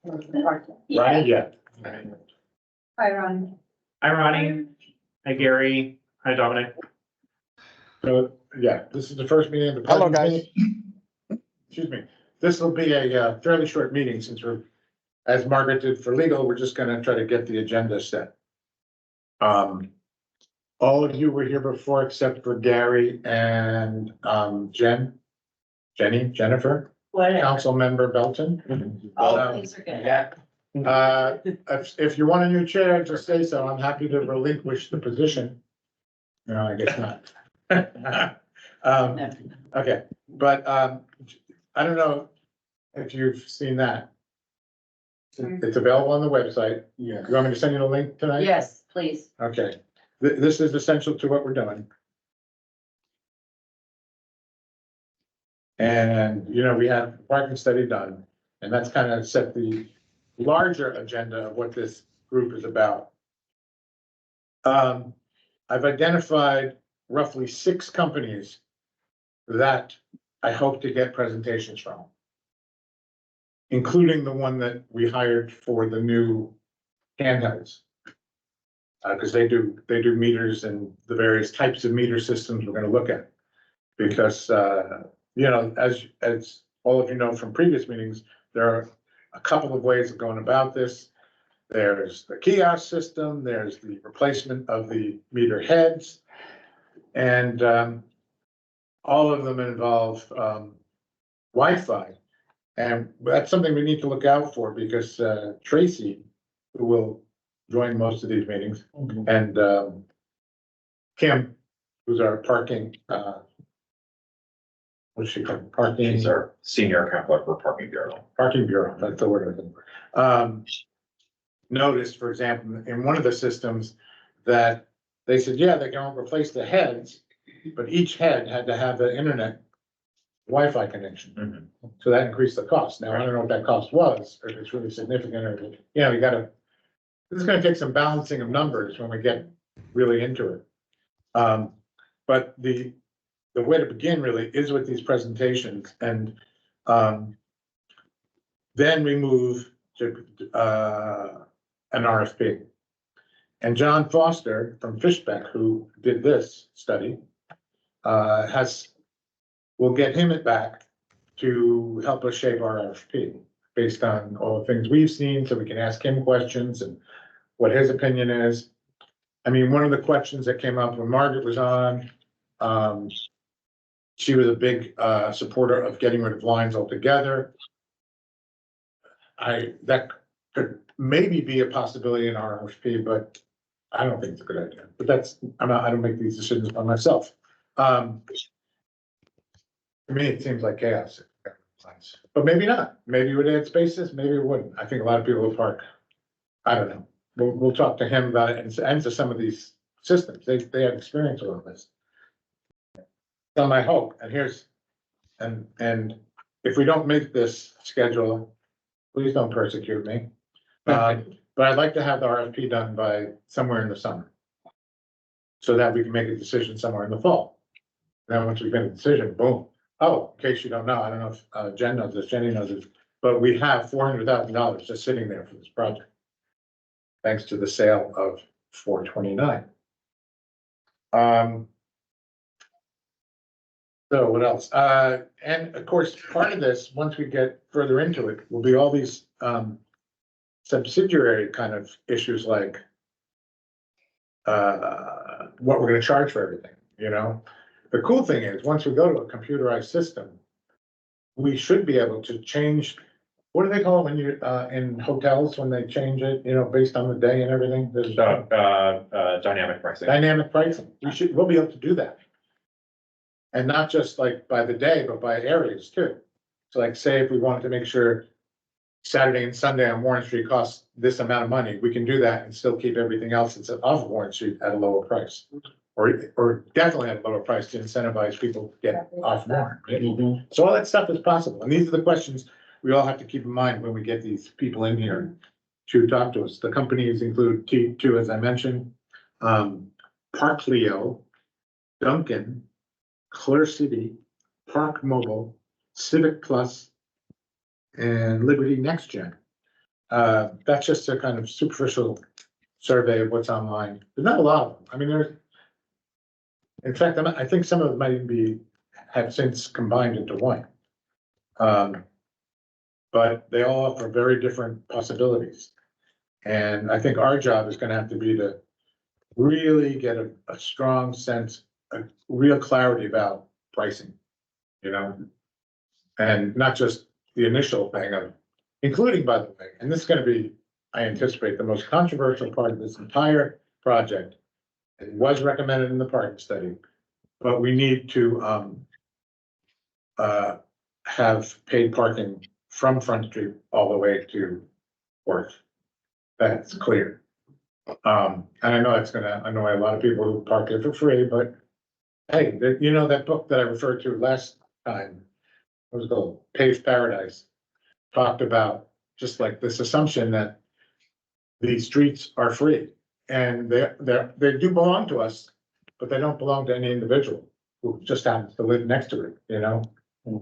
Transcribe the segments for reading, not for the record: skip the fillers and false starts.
Ronnie, yeah. Hi, Ron. Hi, Ronnie. Hi, Gary. Hi, Dominic. So, yeah, this is the first meeting of the. Hello, Parking Committee. Excuse me. This will be a fairly short meeting since we're, as Margaret did for legal, we're just gonna try to get the agenda set. All of you were here before except for Gary and, Jennifer, Whatever. Council Member Belton. Oh, things are good. Yeah. If you want a new chair, just say so. I'm happy to relinquish the position. No, I guess not. Okay, but, I don't know if you've seen that. It's available on the website. Yeah. You want me to send you the link tonight? Yes, please. Okay, this is essential to what we're doing. And, we have the parking study done, and that's kind of set the larger agenda of what this group is about. I've identified roughly 6 companies that I hope to get presentations from, including the one that we hired for the new handhelds. Because they do meters and the various types of meter systems we're gonna look at. Because, as all of you know from previous meetings, there are a couple of ways of going about this. There's the kiosk system, there's the replacement of the meter heads. And all of them involve Wi-Fi. And that's something we need to look out for because Tracy, who will join most of these meetings, and Kim, who's our parking, what's she called? Parking. She's our senior account for Parking Bureau. Parking Bureau, that's the word I'm looking for. Noticed, for example, in one of the systems that they said, yeah, they can replace the heads, but each head had to have the internet Wi-Fi connection. So that increased the cost. Now, I don't know what that cost was, or if it's really significant, or, you gotta, this is gonna take some balancing of numbers when we get really into it. But the way to begin really is with these presentations, and then we move to an RFP. And John Foster from Fishbeck, who did this study, we'll get him it back to help us shape our RFP based on all the things we've seen, so we can ask him questions and what his opinion is. I mean, one of the questions that came up when Margaret was on, she was a big supporter of getting rid of lines altogether. That could maybe be a possibility in our RFP, but I don't think it's a good idea. But I don't make these decisions by myself. To me, it seems like chaos. But maybe not. Maybe it would add spaces, maybe it wouldn't. I think a lot of people will park. I don't know. We'll talk to him about it and to some of these systems. They have experience with all this. So my hope, and if we don't make this schedule, please don't persecute me. But I'd like to have the RFP done by somewhere in the summer. So that we can make a decision somewhere in the fall. Then once we've made a decision, boom. Oh, in case you don't know, I don't know if Jen knows this, Jenny knows this, but we have $400,000 just sitting there for this project. Thanks to the sale of 429. So what else? And of course, part of this, once we get further into it, will be all these subsidiary kind of issues like what we're gonna charge for everything, The cool thing is, once we go to a computerized system, we should be able to change, what do they call it when you in hotels, when they change it, based on the day and everything? There's Dynamic pricing. dynamic pricing. We'll be able to do that. And not just like by the day, but by areas too. So like, say if we wanted to make sure Saturday and Sunday on Warren Street costs this amount of money, we can do that and still keep everything else that's off of Warren Street at a lower price. Or definitely at a lower price to incentivize people to get off Warren. Right? So all that stuff is possible. And these are the questions we all have to keep in mind when we get these people in here to talk to us. The companies include T2, as I mentioned, Parkleo, Duncan, Clear City, Park Mobile, Civic Plus, and Liberty Next Gen. That's just a kind of superficial survey of what's online. There's not a lot of them. I mean, in fact, I think some of them might even have since combined into one. But they all offer very different possibilities. And I think our job is gonna have to be to really get a strong sense, a real clarity about pricing, you know? And not just the initial thing of, including, by the way, and this is gonna be, I anticipate, the most controversial part of this entire project. It was recommended in the parking study, but we need to, have paid parking from Front Street all the way to Worth. That's clear. And I know it's gonna annoy a lot of people who park there for free, but hey, you know, that book that I referred to last time, what was it called, Paved Paradise, talked about just like this assumption that these streets are free and they do belong to us, but they don't belong to any individual who just happens to live next to it, you know?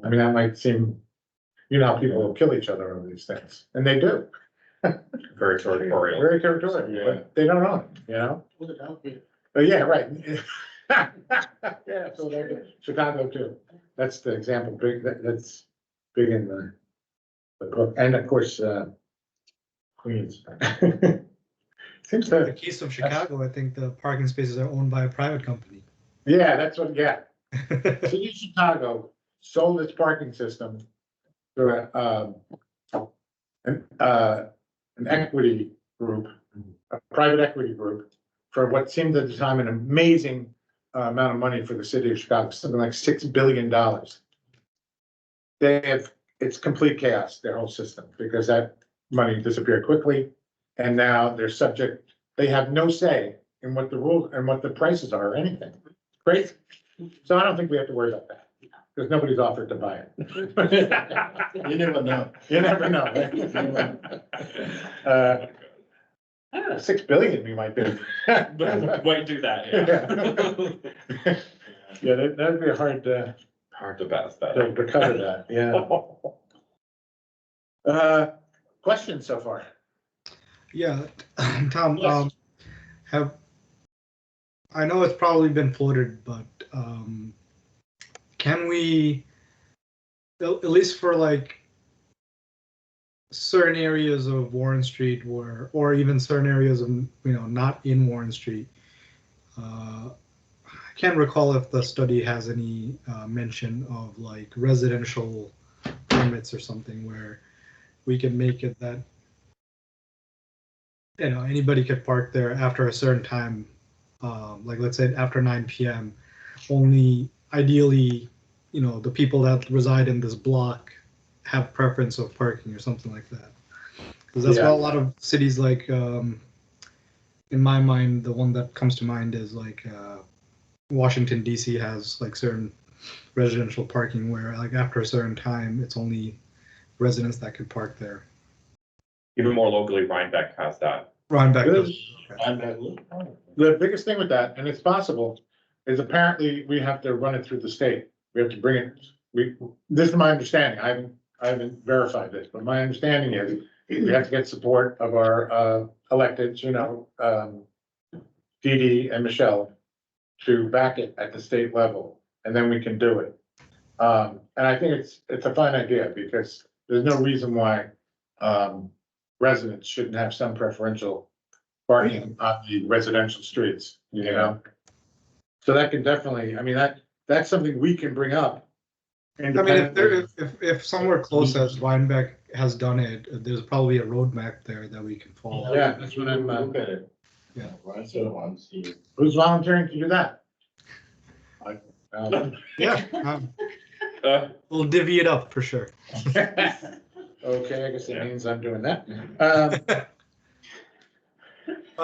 I mean, that might seem, you know, how people will kill each other over these things, and they do. Very territorial. Very territorial, but they don't own it, you know? But yeah, right. Yeah, so Chicago too. That's the example, that's big in the book, and of course, Queens. Seems In the to, case of Chicago, I think the parking spaces are owned by a private company. yeah, that's what, yeah. City of Chicago sold its parking system to an equity group, a private equity group, for what seemed at the time an amazing amount of money for the city of Chicago, something like $6 billion. It's complete chaos, their whole system, because that money disappeared quickly. And now they have no say in what the rules and what the prices are or anything. Crazy. So I don't think we have to worry about that, because nobody's offered to buy it. You never know. You never know. I don't know, 6 billion we might do. Might do that, yeah. Yeah, that'd be hard to Hard to best that. recover that, yeah. Questions so far? Yeah, Tom, Yes. I know it's probably been floated, but can we, at least for like certain areas of Warren Street or even certain areas of, not in Warren Street, I can't recall if the study has any mention of like residential permits or something where we can make it that anybody could park there after a certain time, like let's say after 9 p.m. Only ideally, the people that reside in this block have preference of parking or something like that. Because that's what a lot of cities like, in my mind, the one that comes to mind is like Washington, D.C. has like certain residential parking where like after a certain time, it's only residents that could park there. Even more locally, Rhinebeck has that. Rhinebeck Good. does. Okay. The biggest thing with that, and it's possible, is apparently we have to run it through the state. We have to bring it, this is my understanding, I haven't verified this, but my understanding is we have to get support of our electeds, Dee Dee and Michelle, to back it at the state level, and then we can do it. And I think it's a fine idea, because there's no reason why residents shouldn't have some preferential parking on the residential streets, So that can definitely, I mean, that's something we can bring up. I mean, if somewhere close as Rhinebeck has done it, there's probably a roadmap there that we can follow. Yeah, that's what I'm, Look at it. Yeah. Right, so I'm seeing. who's volunteering to do that? Yeah, we'll divvy it up for sure. Okay, I guess it means I'm doing that.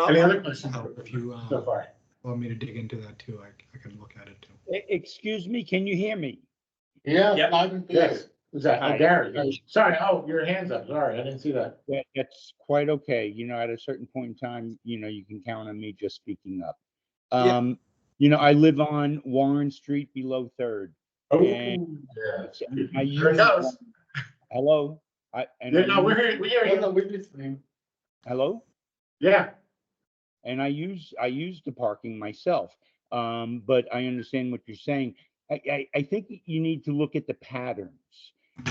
Any other questions If you so far? want me to dig into that too, I can look at it too. Excuse me, can you hear me? Yeah, Yep. loud and clear. Yes, who's that? Oh, Hi. Gary. Sorry, your hand's up. Sorry, I didn't see that. That's quite okay. At a certain point in time, you can count on me just speaking up. Yeah. I live on Warren Street below 3rd. Oh, And Yeah. I here it use, goes. hello, Yeah, no, we hear you. we're listening. Hello? Yeah, And I use the parking myself. But I understand what you're saying. I think you need to look at the patterns.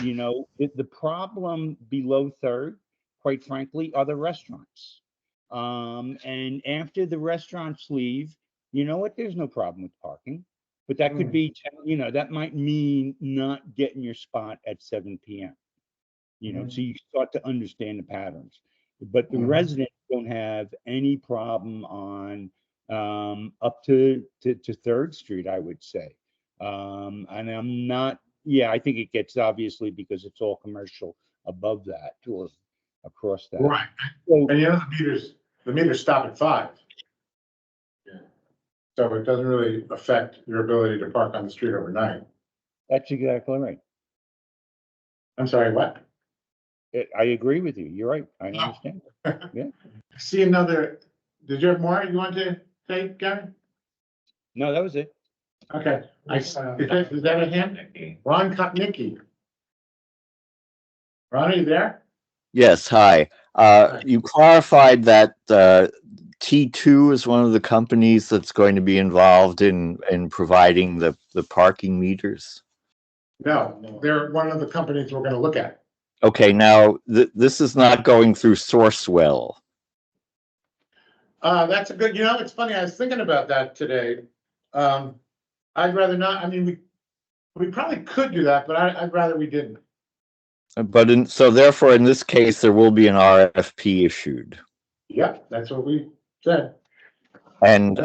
You know, the problem below Third, quite frankly, are the restaurants. And after the restaurants leave, you know what? There's no problem with parking. But that could be, you know, that might mean not getting your spot at 7 p.m. You know, so you start to understand the patterns. But the residents don't have any problem on up to Third Street, I would say. And I'm not, yeah, I think it gets obviously because it's all commercial above that or across that. right. So, And you know, the meters stop at 5. Yeah. So it doesn't really affect your ability to park on the street overnight. that's exactly right. I'm sorry, what? I agree with you. You're right. I understand. See another, did you have more you wanted to say, Gary? No, that was it. Okay, is that a him? Ron Kopnicki. Ron, are you there? Yes, hi. You clarified that T2 is one of the companies that's going to be involved in providing the parking meters. No, they're one of the companies we're gonna look at. Okay, now this is not going through Sourcewell. That's a good, you know, it's funny, I was thinking about that today. I'd rather not, I mean, we probably could do that, but I'd rather we didn't. But so therefore, in this case, there will be an RFP issued. Yep, that's what we said. And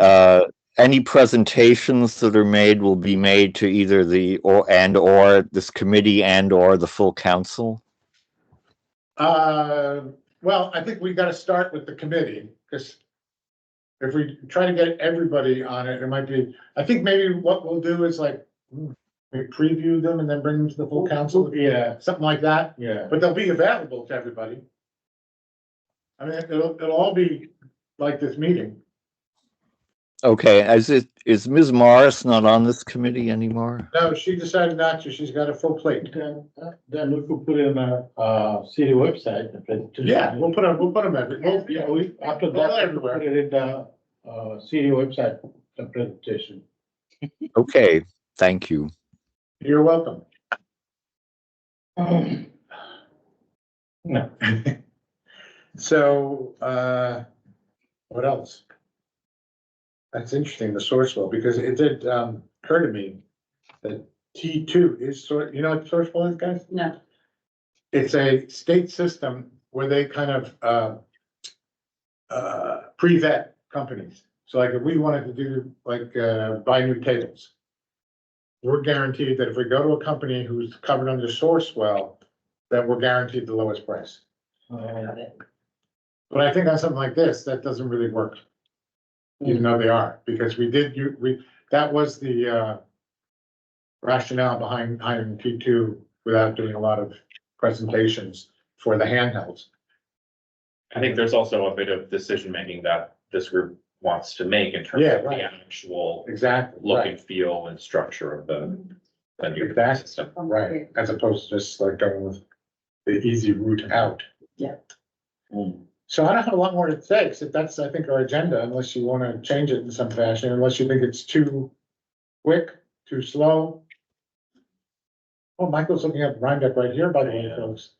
any presentations that are made will be made to either or this committee and or the full council. Well, I think we gotta start with the committee, because if we try to get everybody on it, it might be, I think maybe what we'll do is like, we preview them and then bring them to the full council. Yeah, Something like that, yeah. but they'll be available to everybody. I mean, it'll all be like this meeting. Okay, is Ms. Morris not on this committee anymore? No, she decided not to, she's got a full plate. Then we could put in a city website. the presentation. Yeah, we'll put them everywhere. Yeah, after Well, that, everywhere. put it in the city website, the presentation. Okay, thank you. You're welcome. No. So, what else? That's interesting, the Sourcewell, because it did, occur to me that T2 is you know what Sourcewell is, guys? No. It's a state system where they kind of, pre-vet companies. So like if we wanted to do like, buy new tables, we're guaranteed that if we go to a company who's covered under Sourcewell, that we're guaranteed the lowest price. But I think on something like this, that doesn't really work. Even though they are, because that was the, rationale behind hiring T2 without doing a lot of presentations for the handhelds. I think there's also a bit of decision-making that this group wants to make in terms Yeah, of right. the actual Exactly. look right. and feel and structure of the new Exactly. system. Right, as opposed to just like going with the easy route out. Yeah. So I don't have a lot more to say, except that's, I think, our agenda, unless you want to change it in some fashion, unless you think it's too quick, too slow. Oh, Michael's looking at Rhinebeck right here, by the way, folks.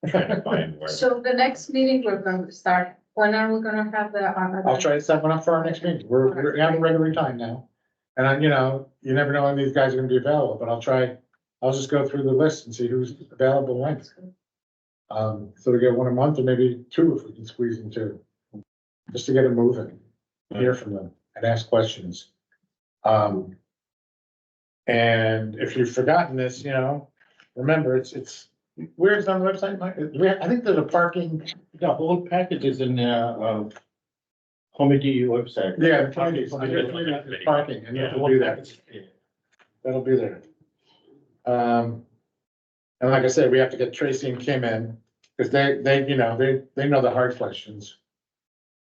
Trying to find where. So the next meeting we're going to start, when are we gonna have the? I'll try to set one up for our next meeting. We're having regular time now. And I, you know, you never know when these guys are gonna be available, but I'll just go through the list and see who's available when. So we get one a month or maybe 2 if we can squeeze in 2. Just to get them moving, hear from them and ask questions. And if you've forgotten this, you know, remember, where is it on the website, Mike? I think there's a parking. The whole package is in committee website. Yeah, parking, and it'll be there. That'll be there. And like I said, we have to get Tracy and Kim in, because they, you know, they know the hard questions.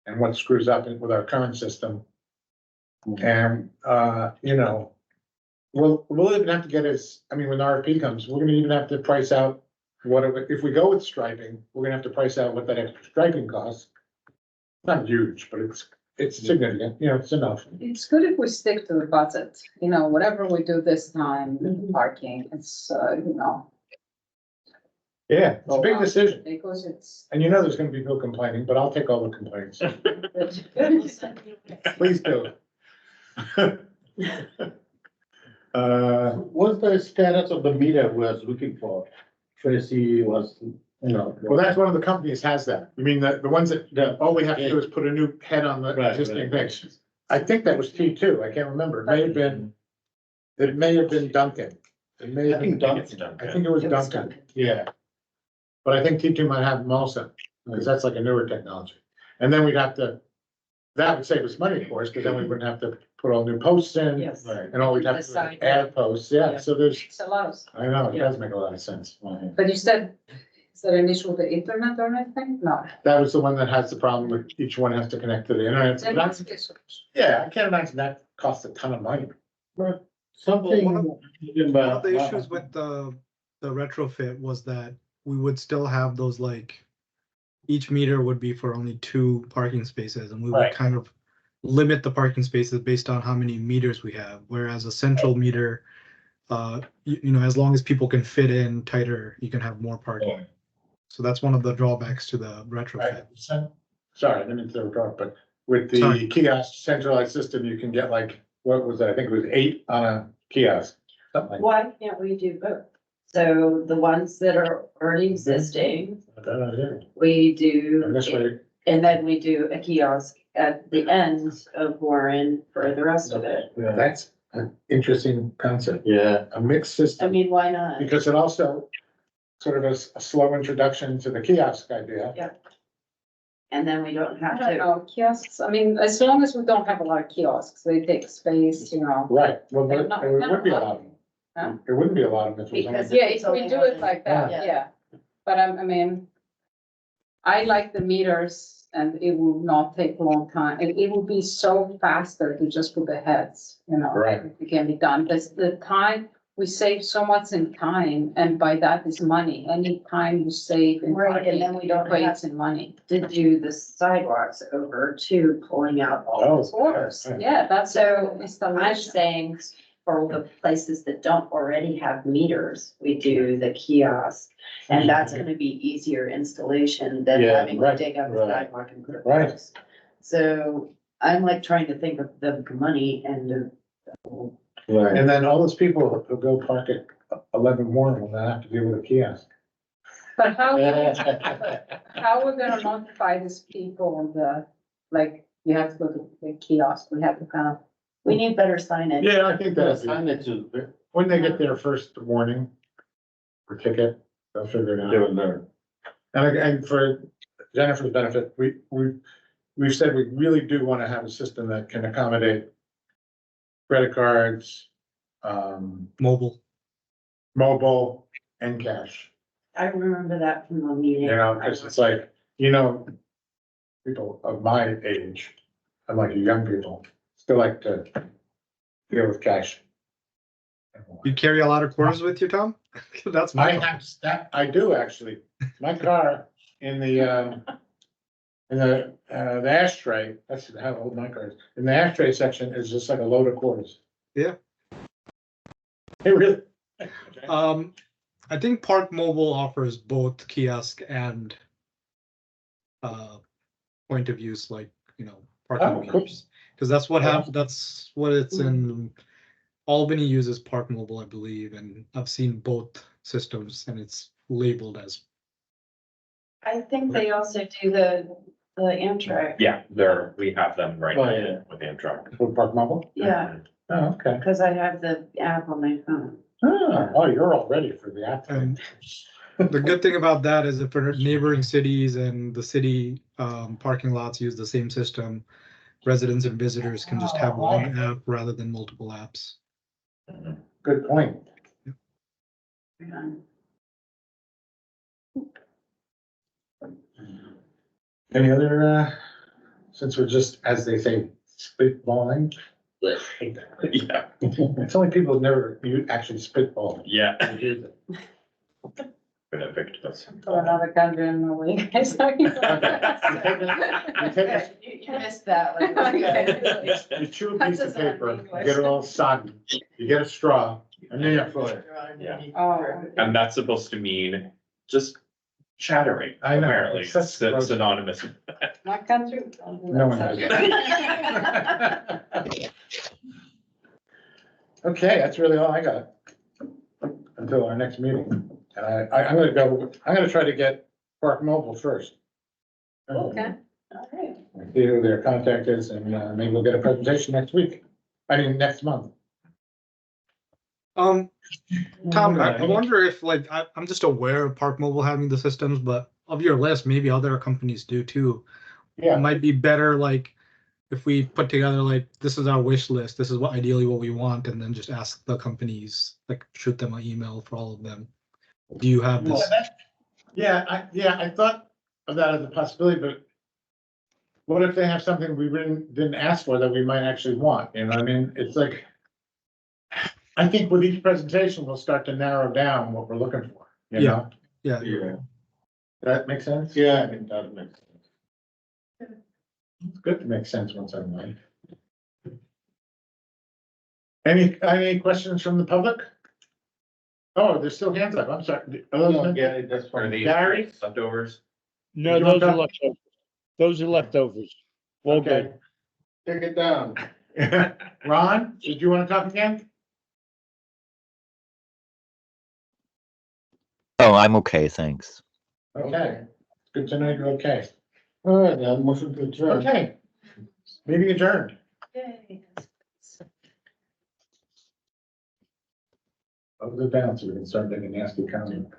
And what screws up with our current system. And, you know, we'll even have to get when the RFP comes, we're gonna even have to price out if we go with striping, we're gonna have to price out what that extra striping costs. Not huge, but it's significant, you know, it's enough. It's good if we stick to the budget, you know, whatever we do this time, parking, it's, you know, Yeah, it's a big decision. because it's. And you know there's gonna be people complaining, but I'll take all the complaints. Please do. What's the status of the meter we was looking for? Tracy was, you know. Well, that's one of the companies has that. You mean the ones that, all we have to do is put a new head on the Right, existing right. thing. I think that was T2. I can't remember. It may have been Duncan. It may have I think been, Duncan. I think it was Duncan, Yeah. but I think T2 might have them also, because that's like a newer technology. And then we'd have to, that would save us money, of course, because then we wouldn't have to put all new posts in. Yes. Right. And all we'd have The to side. do is add posts, yeah, Yeah. so there's, It's a lot of, I know, it does make a lot of sense. but you said, is there an issue with the internet or anything? No. That was the one that has the problem with each one has to connect to the internet. There That's, must be a solution. yeah, I can't imagine that costs a ton of money. Something. One of the issues with the retrofit was that we would still have those like, each meter would be for only 2 parking spaces, and we would Right. kind of limit the parking spaces based on how many meters we have, whereas a central meter, you know, as long as people can fit in tighter, you can have more parking. So that's one of the drawbacks to the retrofit. Sorry, I didn't mean to interrupt, but with the Sorry. kiosk centralized system, you can get like, what was it? I think it was 8 on a kiosk. Something like Why can't we do both? So the ones that are already existing, that. we do, And this way, and then we do a kiosk at the end of Warren for the rest of it. that's an interesting concept, Yeah. a mixed I system, mean, why not? because it also sort of a slow introduction to the kiosk idea. And then we don't I have don't to, know, kiosks, I mean, as long as we don't have a lot of kiosks, they take space, you know. Right, well, They're there not- would be a lot of them. Huh? There wouldn't be a lot of them if it was only. Because Yeah, it's if we only do it one- like that, Yeah. yeah. But I mean, I like the meters and it will not take a long time. It will be so faster to just put the heads, you know. Right. It can be done. The time, we save so much in time and by that is money. Any time you save in Right, and parking then we don't have- equates in money. to do the sidewalks over to pulling out all Oh, those corners. yeah. Yeah, that's So I'm installation. saying for the places that don't already have meters, we do the kiosk. And that's gonna be easier installation than Yeah, having to right, dig up the right. sidewalk and put a Right. post. So I'm like trying to think of the money and Right. And then all those people who go park at 11 Warren will not have to deal with a kiosk. But how we're gonna notify these people, like, you have to go to the kiosk, we have to kind of. we need better signage. Yeah, I think That's that's, signage is, when they get their first warning or ticket, they'll figure it they out. will learn. And for Jennifer's benefit, we've said we really do want to have a system that can accommodate credit cards, Mobile. mobile and cash, I remember that from the meeting. you know, because it's like, you know, people of my age, unlike you young people, still like to deal with cash. You carry a lot of quarters with you, Tom? That's I my thought. have that, I do actually. My car in the ashtray, that's how old my car is. In the ashtray section is just like a load of quarters. Yeah. It really. I think Park Mobile offers both kiosk and point of use, like, you know, Oh, parking cool. meters. Because that's what that's what it's in. Albany uses Park Mobile, I believe, and I've seen both systems and it's labeled as. I think they also do the Amtrak. Yeah, we have them right Oh, now yeah. with Amtrak. For Park Mobile? Yeah, Oh, okay. because I have the app on my phone. Oh, you're all ready for the app. And the good thing about that is if for neighboring cities and the city parking lots use the same system, residents and visitors can just have one app rather than multiple apps. Good point. Any other, since we're just, as they say, spitballing? Hate that. Yeah, It's only people who never, you actually spitball. yeah. But gonna evict us. For another country in a week. It's talking about. You take a- You missed that one. Okay. You chew a piece of paper, you get it all soggy, you get a straw, and then you throw it. Yeah. Oh. And that's supposed to mean just chattering, I know, apparently, it's such gross- synonymous. with My country. don't do No that one stuff. does. Okay, that's really all I got. Until our next meeting. I'm gonna try to get Park Mobile first. Okay, all right. See who their contact is, and maybe we'll get a presentation next week. I mean, next month. Tom, I wonder if like I'm just aware of Park Mobile having the systems, but of your list, maybe other companies do too. It Yeah, might be better like if we put together like this is our wish list, this is what ideally what we want, and then just ask the companies, like shoot them an email for all of them. Do you have this? I thought of that as a possibility, but what if they have something we didn't ask for that we might actually want, you know, what I mean, it's like, I think with each presentation, we'll start to narrow down what we're looking for, you Yeah. know? Yeah. Yeah, That makes sense? yeah, I mean, that makes sense. It's good to make sense once in a while. Any questions from the public? Oh, there's still hands up, I'm sorry. No, yeah, that's Are fine. these Gary? leftovers? No, Did you want those are to- leftovers. Those are leftovers. All good. Okay. Take it down. Ron, did you want to talk again? Oh, I'm okay, thanks. Okay, good to know you're okay. All right, then, motion to adjourn. Okay. Meeting adjourned. Close it down so we can start making nasty comments.